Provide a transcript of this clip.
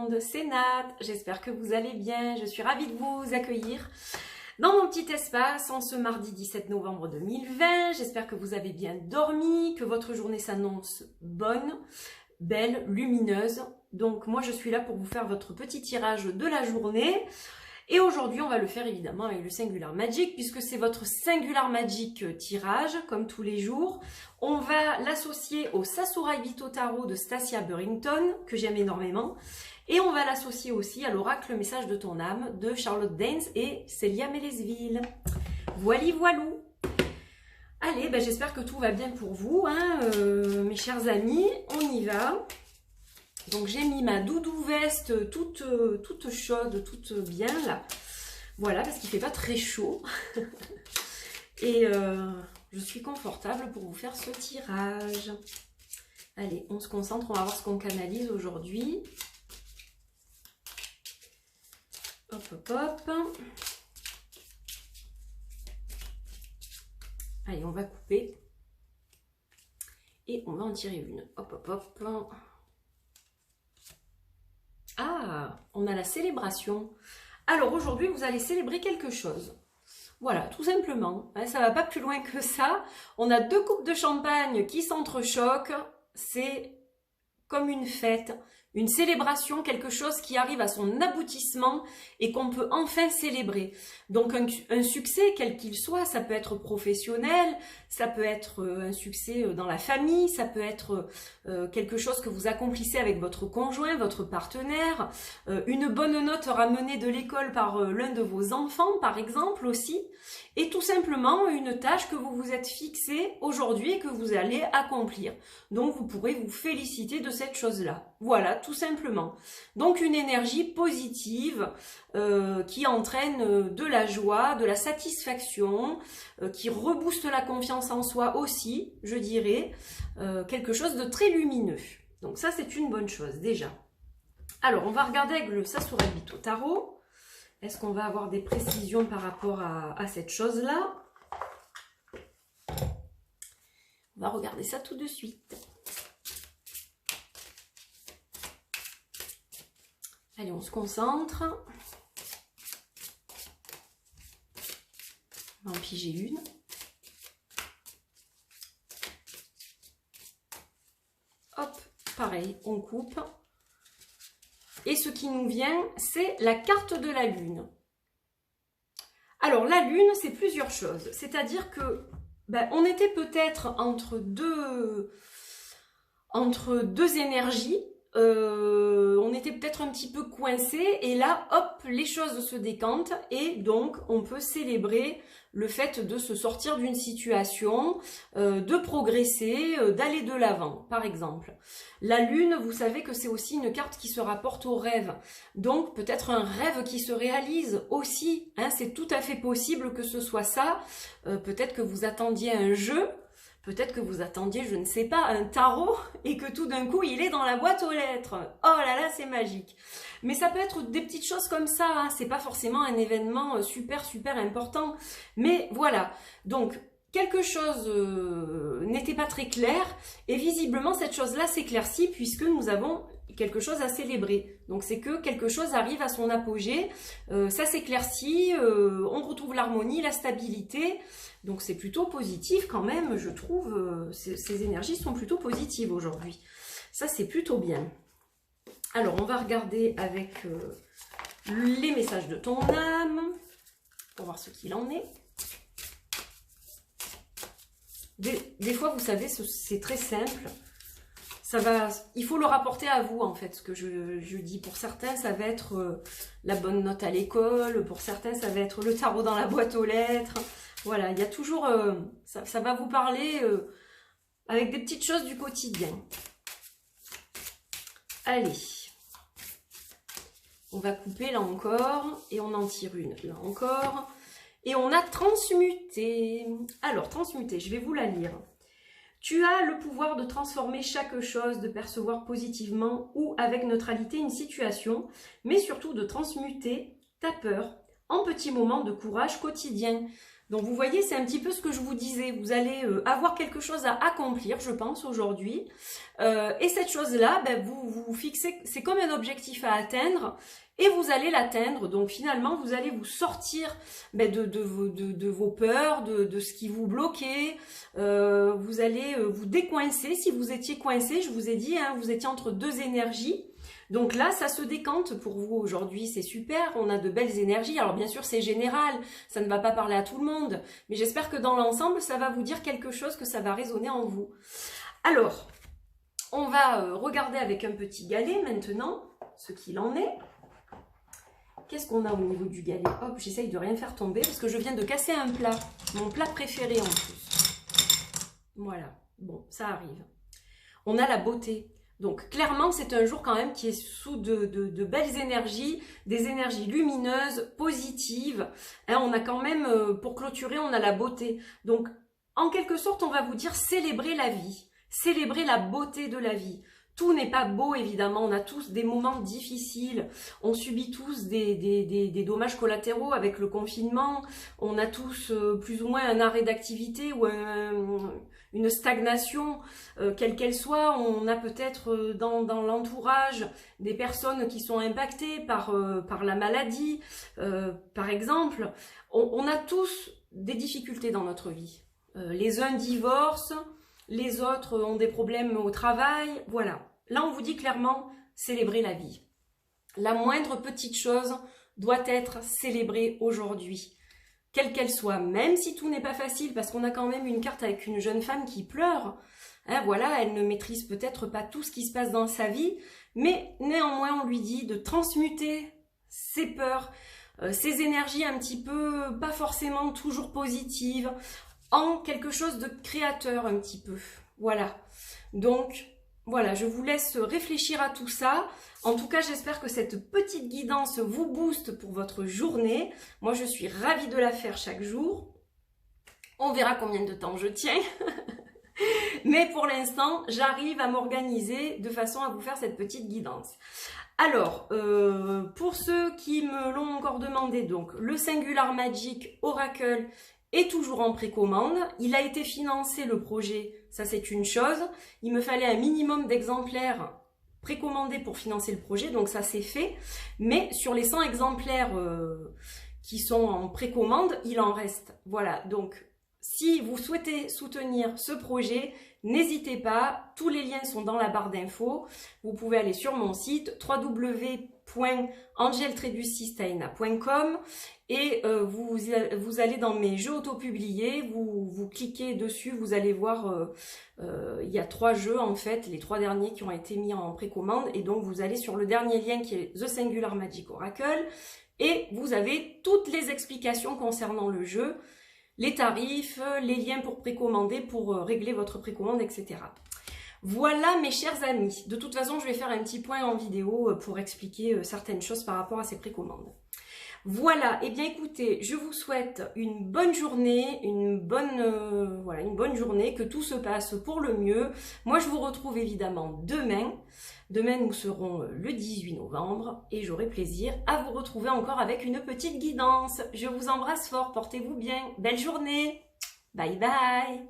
monde, c'est Nat, j'espère que vous allez bien, je suis ravie de vous accueillir dans mon petit espace en ce mardi 17 novembre 2020, j'espère que vous avez bien dormi, que votre journée s'annonce bonne, belle, lumineuse. Donc moi je suis là pour vous faire votre petit tirage de la journée. Et aujourd'hui, on va le faire évidemment avec le Singular Magic, puisque c'est votre Singular Magic tirage, comme tous les jours. On va l'associer au Sasarai Vito Tarot de Stacia Burrington, que j'aime énormément. Et on va l'associer aussi à l'Oracle Message de ton âme de Charlotte Daines et Célia Mélesville. Voili voilou. Allez, ben j'espère que tout va bien pour vous, hein, mes chers amis. On y va. Donc j'ai mis ma doudou veste toute chaude, toute bien là. Voilà, parce qu'il ne fait pas très chaud. Et je suis confortable pour vous faire ce tirage. Allez, on se concentre, on va voir ce qu'on canalise aujourd'hui. Hop, hop, hop. Allez, on va couper. Et on va en tirer une. Hop, hop, hop. Ah, on a la célébration. Alors aujourd'hui, vous allez célébrer quelque chose. Voilà, tout simplement. Ça va pas plus loin que ça. On a 2 coupes de champagne qui s'entrechoquent. C'est comme une fête, une célébration, quelque chose qui arrive à son aboutissement et qu'on peut enfin célébrer. Donc un succès, quel qu'il soit, ça peut être professionnel, ça peut être un succès dans la famille, ça peut être quelque chose que vous accomplissez avec votre conjoint, votre partenaire, une bonne note ramenée de l'école par l'un de vos enfants, par exemple, aussi, et tout simplement une tâche que vous vous êtes fixée aujourd'hui et que vous allez accomplir. Donc vous pourrez vous féliciter de cette chose-là. Voilà, tout simplement. Donc une énergie positive qui entraîne de la joie, de la satisfaction, qui rebooste la confiance en soi aussi, je dirais, quelque chose de très lumineux. Donc ça, c'est une bonne chose déjà. Alors, on va regarder avec le Sasarai Vito Tarot. Est-ce qu'on va avoir des précisions par rapport à cette chose-là? On va regarder ça tout de suite. Allez, on se concentre. On va en piger une. Hop, pareil, on coupe. Et ce qui nous vient, c'est la carte de la Lune. Alors, la Lune, c'est plusieurs choses. C'est-à-dire que on était peut-être entre deux énergies. On était peut-être un petit peu coincé et là, hop, les choses se décantent et donc on peut célébrer le fait de se sortir d'une situation, de progresser, d'aller de l'avant, par exemple. La Lune, vous savez que c'est aussi une carte qui se rapporte au rêve. Donc peut-être un rêve qui se réalise aussi, hein, c'est tout à fait possible que ce soit ça. Peut-être que vous attendiez un jeu. Peut-être que vous attendiez, je ne sais pas, un tarot et que tout d'un coup, il est dans la boîte aux lettres. Oh là là, c'est magique. Mais ça peut être des petites choses comme ça, hein. C'est pas forcément un événement super important. Mais voilà, donc quelque chose n'était pas très clair et visiblement cette chose-là s'éclaircit puisque nous avons quelque chose à célébrer. Donc c'est que quelque chose arrive à son apogée, ça s'éclaircit, on retrouve l'harmonie, la stabilité. Donc c'est plutôt positif quand même, je trouve, ces énergies sont plutôt positives aujourd'hui. Ça c'est plutôt bien. Alors on va regarder avec les messages de ton âme, pour voir ce qu'il en est. Des fois, vous savez, c'est très simple. Il faut le rapporter à vous, en fait, ce que je dis. Pour certains, ça va être la bonne note à l'école. Pour certains, ça va être le tarot dans la boîte aux lettres. Voilà, il y a toujours... ça va vous parler avec des petites choses du quotidien. Allez. On va couper là encore. Et on en tire une là encore. Et on a transmuté. Alors, transmuté, je vais vous la lire. Tu as le pouvoir de transformer chaque chose, de percevoir positivement ou avec neutralité une situation, mais surtout de transmuter ta peur en petits moments de courage quotidien. Donc vous voyez, c'est un petit peu ce que je vous disais. Vous allez avoir quelque chose à accomplir, je pense, aujourd'hui. Et cette chose-là, ben, vous fixez, c'est comme un objectif à atteindre. Et vous allez l'atteindre. Donc finalement, vous allez vous sortir ben, de vos peurs, de ce qui vous bloquait. Vous allez vous décoincer. Si vous étiez coincé, je vous ai dit, hein, vous étiez entre deux énergies. Donc là, ça se décante pour vous aujourd'hui, c'est super, on a de belles énergies. Alors bien sûr, c'est général, ça ne va pas parler à tout le monde, mais j'espère que dans l'ensemble, ça va vous dire quelque chose, que ça va résonner en vous. Alors, on va regarder avec un petit galet maintenant, ce qu'il en est. Qu'est-ce qu'on a au niveau du galet? Hop, j'essaye de rien faire tomber, parce que je viens de casser un plat, mon plat préféré en plus. Voilà, bon, ça arrive. On a la beauté. Donc clairement, c'est un jour quand même qui est sous de belles énergies, des énergies lumineuses, positives. Hein, on a quand même, pour clôturer, on a la beauté. Donc en quelque sorte, on va vous dire célébrer la vie, célébrer la beauté de la vie. Tout n'est pas beau, évidemment, on a tous des moments difficiles, on subit tous des dommages collatéraux avec le confinement, on a tous plus ou moins un arrêt d'activité ou une stagnation, quelle qu'elle soit. On a peut-être dans l'entourage des personnes qui sont impactées par la maladie, par exemple. On a tous des difficultés dans notre vie. Les uns divorcent, les autres ont des problèmes au travail, voilà. Là, on vous dit clairement, célébrer la vie. La moindre petite chose doit être célébrée aujourd'hui, quelle qu'elle soit, même si tout n'est pas facile, parce qu'on a quand même une carte avec une jeune femme qui pleure. Hein, voilà, elle ne maîtrise peut-être pas tout ce qui se passe dans sa vie, mais néanmoins, on lui dit de transmuter ses peurs, ses énergies un petit peu, pas forcément toujours positives, en quelque chose de créateur un petit peu. Voilà. Donc, voilà, je vous laisse réfléchir à tout ça. En tout cas, j'espère que cette petite guidance vous booste pour votre journée. Moi, je suis ravie de la faire chaque jour. On verra combien de temps je tiens. Mais pour l'instant, j'arrive à m'organiser de façon à vous faire cette petite guidance. Alors, pour ceux qui me l'ont encore demandé, donc le Singular Magic Oracle est toujours en précommande. Il a été financé, le projet, ça c'est une chose. Il me fallait un minimum d'exemplaires précommandés pour financer le projet, donc ça c'est fait. Mais sur les 100 exemplaires qui sont en précommande, il en reste. Voilà, donc si vous souhaitez soutenir ce projet, n'hésitez pas, tous les liens sont dans la barre d'infos. Vous pouvez aller sur mon site www.angel-staina.com et vous allez dans mes jeux auto-publiés, vous cliquez dessus, vous allez voir, il y a 3 jeux en fait, les 3 derniers qui ont été mis en précommande, et donc vous allez sur le dernier lien qui est The Singular Magic Oracle, et vous avez toutes les explications concernant le jeu, les tarifs, les liens pour précommander, pour régler votre précommande, etc. Voilà mes chers amis. De toute façon, je vais faire un petit point en vidéo pour expliquer certaines choses par rapport à ces précommandes. Voilà, et bien écoutez, je vous souhaite une bonne journée, une bonne journée, que tout se passe pour le mieux. Moi, je vous retrouve évidemment demain. Demain, nous serons le 18 novembre et j'aurai plaisir à vous retrouver encore avec une petite guidance. Je vous embrasse fort, portez-vous bien. Belle journée. Bye bye.